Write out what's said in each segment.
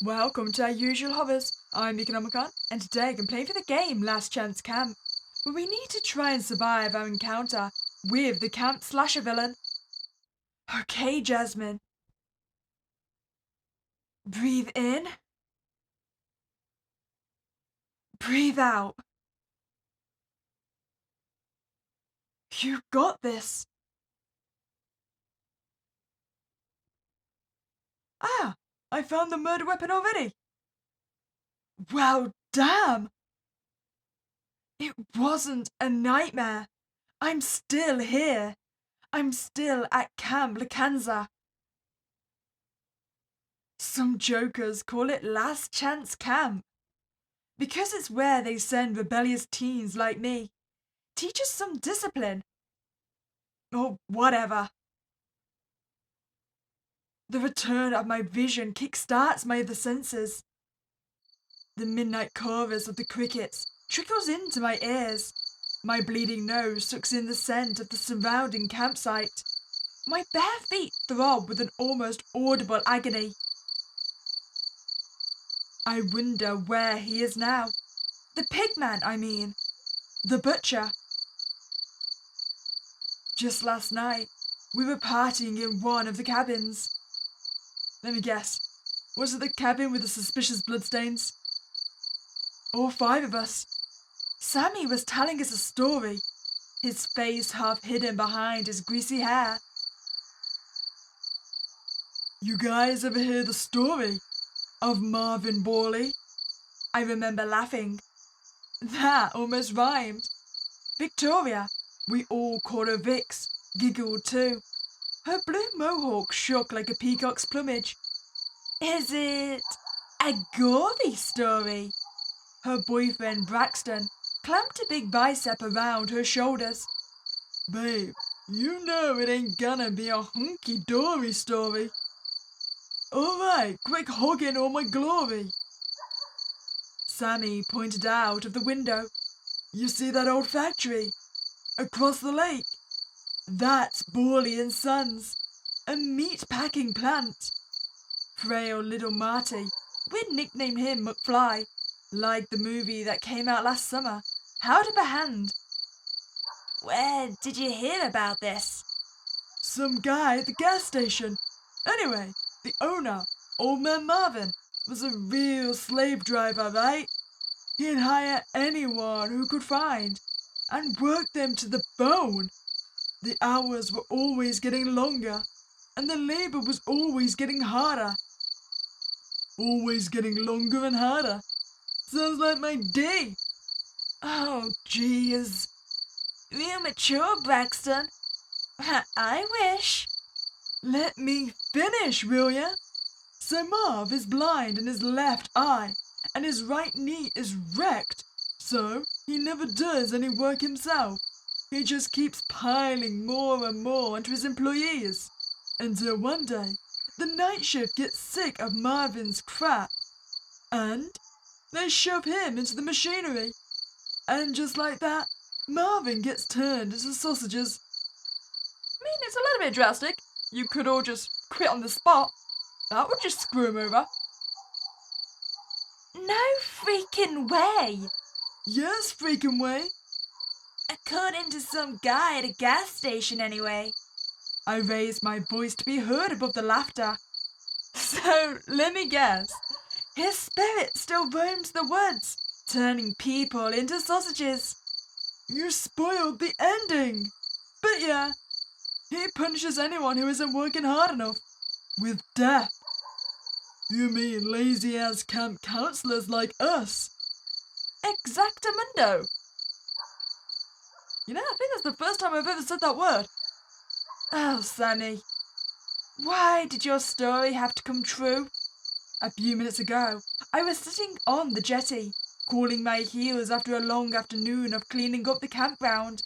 Welcome to our usual hovers. I'm Meeka Nomicon, and today I'm playing for the game Last Chance Camp, where we need to try and survive our encounter with the camp slasher villain. Okay, Jasmine. Breathe in. Breathe out. You got this. Ah, I found the murder weapon already. Well, damn. It wasn't a nightmare. I'm still here. I'm still at Camp Lacanza. Some jokers call it Last Chance Camp, because it's where they send rebellious teens like me. Teach us some discipline. Or whatever. The return of my vision kickstarts my other senses. The midnight chorus of the crickets trickles into my ears. My bleeding nose sucks in the scent of the surrounding campsite. My bare feet throb with an almost audible agony. I wonder where he is now. The pigman, I mean. The butcher. Just last night, we were partying in one of the cabins. Let me guess. Was it the cabin with the suspicious bloodstains? All five of us. Sammy was telling us a story, his face half hidden behind his greasy hair. You guys ever hear the story of Marvin Borley? I remember laughing. That almost rhymed. Victoria, we all called her Vix, giggled too. Her blue mohawk shook like a peacock's plumage. Is it a gory story? Her boyfriend Braxton clamped a big bicep around her shoulders. Babe, you know it ain't gonna be a hunky-dory story. Alright, quick hog in all my glory. Sammy pointed out of the window. You see that old factory? Across the lake? That's Borley and Sons, a meat-packing plant. Frail little Marty, we'd nickname him McFly, like the movie that came out last summer, How'd Up a Hand. Where did you hear about this? Some guy at the gas station. Anyway, the owner, Old Man Marvin, was a real slave driver, right? He'd hire anyone who could find and work them to the bone. The hours were always getting longer, and the labor was always getting harder. Always getting longer and harder. Sounds like my day. Oh, jeez. Real mature, Braxton. I wish. Let me finish, will ya? So Marv is blind in his left eye, and his right knee is wrecked. So he never does any work himself. He just keeps piling more and more onto his employees. Until one day, the night shift gets sick of Marvin's crap. And they shove him into the machinery. And just like that, Marvin gets turned into sausages. I mean, it's a little bit drastic. You could all just quit on the spot. That would just screw him over. No freaking way! Yes, freaking way. According to some guy at a gas station, anyway. I raised my voice to be heard above the laughter. So, let me guess. His spirit still roams the woods, turning people into sausages. You spoiled the ending. But yeah, he punishes anyone who isn't working hard enough. With death. You mean lazy-ass camp counselors like us? Exactamundo. You know, I think that's the first time I've ever said that word. Oh, Sunny. Why did your story have to come true? A few minutes ago, I was sitting on the jetty, cooling my heels after a long afternoon of cleaning up the campground.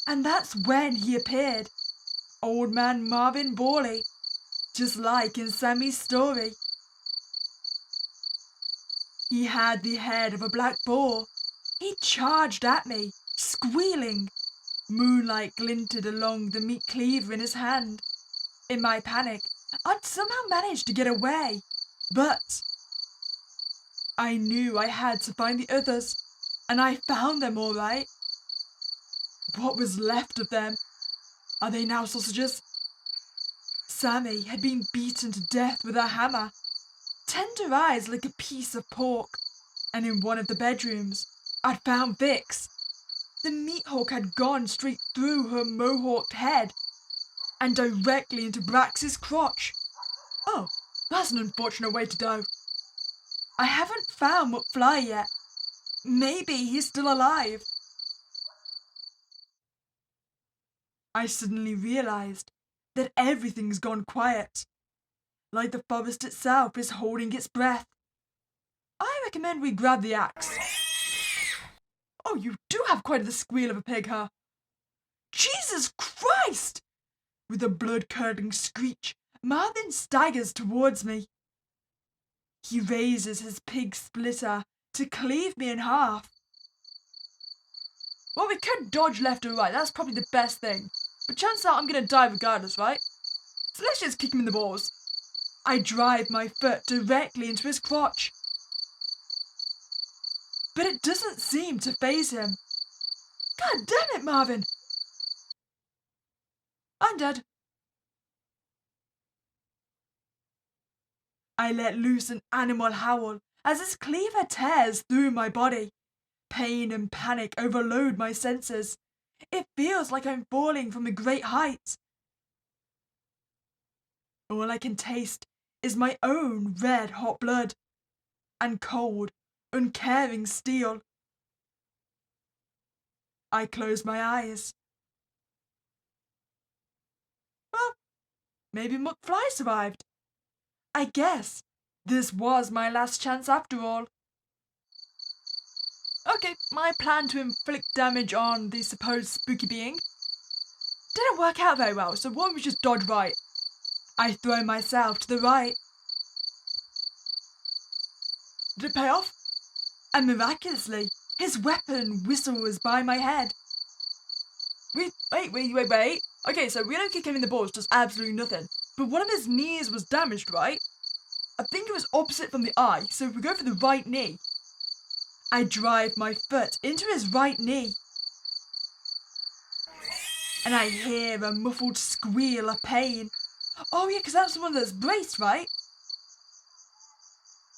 And that's when he appeared. Old Man Marvin Borley. Just like in Sammy's story. He had the head of a black boar. He charged at me, squealing. Moonlight glinted along the meat cleaver in his hand. In my panic, I'd somehow managed to get away. But I knew I had to find the others, and I found them all right. What was left of them? Are they now sausages? Sammy had been beaten to death with a hammer, tender eyes like a piece of pork, and in one of the bedrooms I'd found Vix. The meat hook had gone straight through her mohawked head and directly into Brax's crotch. Oh, that's an unfortunate way to go. I haven't found McFly yet. Maybe he's still alive. I suddenly realized that everything's gone quiet, like the forest itself is holding its breath. I recommend we grab the axe. Oh, you do have quite the squeal of a pig, huh? Jesus Christ! With a blood-curdling screech, Marvin staggers towards me. He raises his pig splitter to cleave me in half. Well, we could dodge left or right, that's probably the best thing. But chances are I'm gonna die regardless, right? So let's just kick him in the balls. I drive my foot directly into his crotch. But it doesn't seem to faze him. God damn it, Marvin! I'm dead. I let loose an animal howl as his cleaver tears through my body. Pain and panic overload my senses. It feels like I'm falling from a great height. All I can taste is my own red hot blood and cold, uncaring steel. I close my eyes. Well, maybe McFly survived. I guess this was my last chance after all. Okay, my plan to inflict damage on the supposed spooky being didn't work out very well, so why don't we just dodge right? I throw myself to the right. Did it pay off? And miraculously, his weapon whistles by my head. Wait. Okay, so we don't kick him in the balls, just absolutely nothing. But one of his knees was damaged, right? I think it was opposite from the eye, so if we go for the right knee. I drive my foot into his right knee. And I hear a muffled squeal of pain. Oh yeah, because that's the one that's braced, right?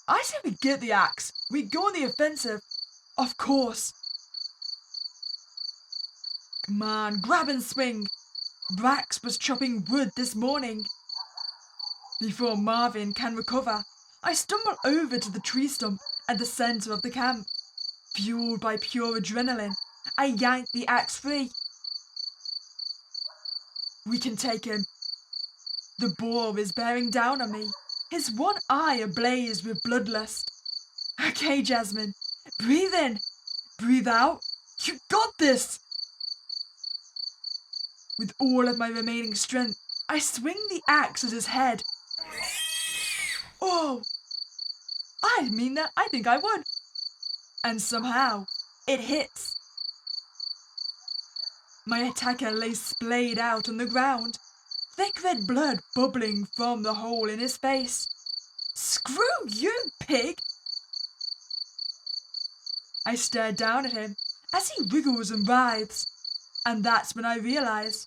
I say we get the axe. We go on the offensive. Of course. Come on, grab and swing. Brax was chopping wood this morning. Before Marvin can recover, I stumble over to the tree stump at the center of the camp. Fueled by pure adrenaline, I yank the axe free. We can take him. The boar is bearing down on me, his one eye ablaze with bloodlust. Okay, Jasmine, breathe in, breathe out. You got this! With all of my remaining strength, I swing the axe at his head. Oh! I mean that, I think I won. And somehow, it hits. My attacker lays splayed out on the ground, thick red blood bubbling from the hole in his face. Screw you, pig! I stare down at him as he wriggles and writhes, and that's when I realize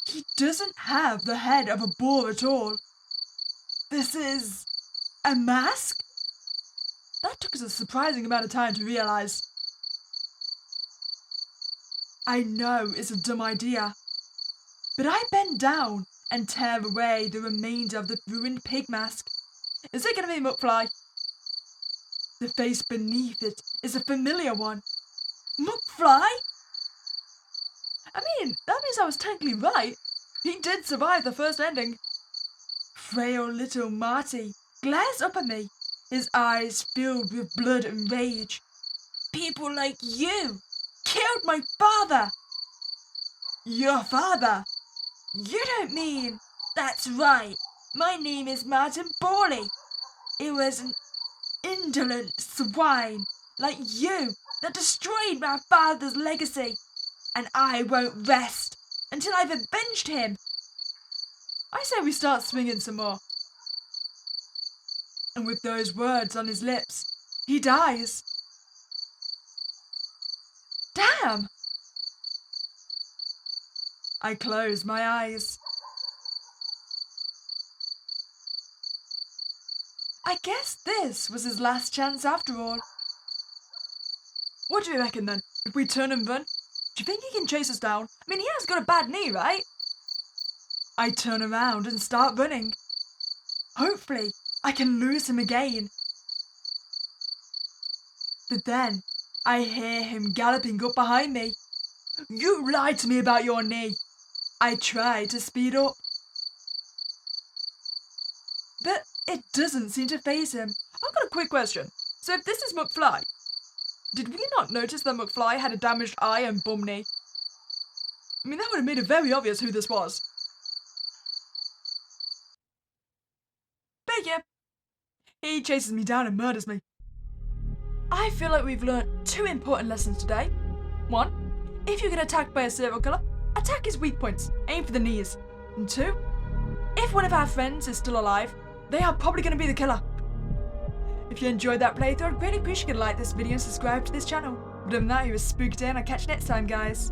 he doesn't have the head of a boar at all. This is a mask? That took us a surprising amount of time to realize. I know it's a dumb idea, but I bend down and tear away the remainder of the ruined pig mask. Is it going to be McFly? The face beneath it is a familiar one. McFly? I mean, that means I was technically right. He did survive the first ending. Frail little Marty glares up at me, his eyes filled with blood and rage. People like you killed my father! Your father? You don't mean... That's right. My name is Martin Borley. It was an indolent swine like you that destroyed my father's legacy. And I won't rest until I've avenged him. I say we start swinging some more. And with those words on his lips, he dies. Damn! I close my eyes. I guess this was his last chance after all. What do you reckon then? If we turn and run, do you think he can chase us down? I mean, he has got a bad knee, right? I turn around and start running. Hopefully, I can lose him again. But then, I hear him galloping up behind me. You lied to me about your knee. I try to speed up. But it doesn't seem to faze him. I've got a quick question. So if this is McFly, did we not notice that McFly had a damaged eye and bum knee? I mean, that would have made it very obvious who this was. But yeah, he chases me down and murders me. I feel like we've learnt 2 important lessons today. 1, if you get attacked by a serial killer, attack his weak points, aim for the knees. And 2, if one of our friends is still alive, they are probably going to be the killer. If you enjoyed that playthrough, I'd greatly appreciate you to like this video and subscribe to this channel. But other than that, it was Spooky Day and I'll catch you next time, guys.